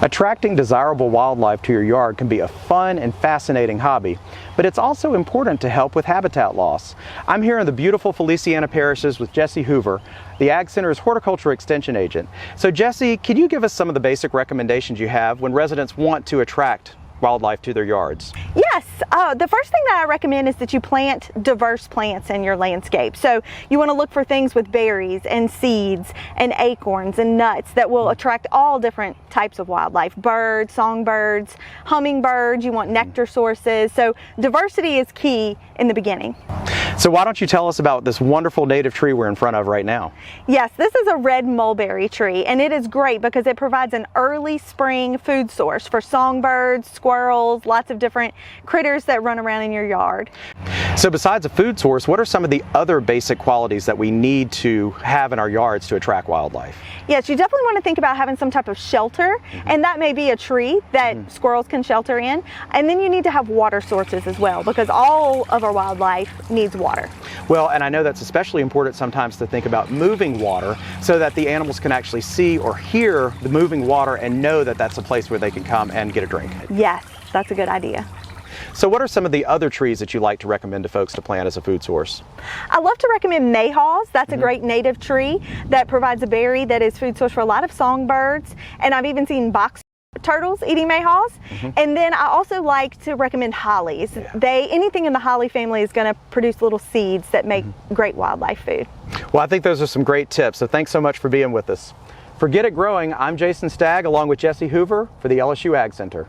Attracting desirable wildlife to your yard can be a fun and fascinating hobby, but it's also important to help with habitat loss. I'm here in the beautiful Feliciana parishes with Jessie Hoover, the AgCenter's horticulture extension agent. So Jessie, can you give us some of the basic recommendations you have when residents want to attract wildlife to their yards? Yes, the first thing that I recommend is that you plant diverse plants in your landscape. So you want to look for things with berries and seeds and acorns and nuts that will attract all different types of wildlife. Birds, songbirds, hummingbirds, you want nectar sources. So diversity is key in the beginning. So why don't you tell us about this wonderful native tree we're in front of right now? Yes, this is a red mulberry tree, and it is great because it provides an early spring food source for songbirds, squirrels, lots of different critters that run around in your yard. So besides a food source, what are some of the other basic qualities that we need to have in our yards to attract wildlife? Yes, you definitely want to think about having some type of shelter, and that may be a tree that squirrels can shelter in. And then you need to have water sources as well, because all of our wildlife needs water. Well, and I know that's especially important sometimes to think about moving water so that the animals can actually see or hear the moving water and know that that's a place where they can come and get a drink. Yes, that's a good idea. So what are some of the other trees that you like to recommend to folks to plant as a food source? I love to recommend mayhaws. That's a great native tree that provides a berry that is food source for a lot of songbirds, and I've even seen box turtles eating mayhaws. And then I also like to recommend hollies. Anything in the holly family is going to produce little seeds that make great wildlife food. Well, I think those are some great tips, so thanks so much for being with us. For Get It Growing, I'm Jason Stagg along with Jessie Hoover for the LSU AgCenter.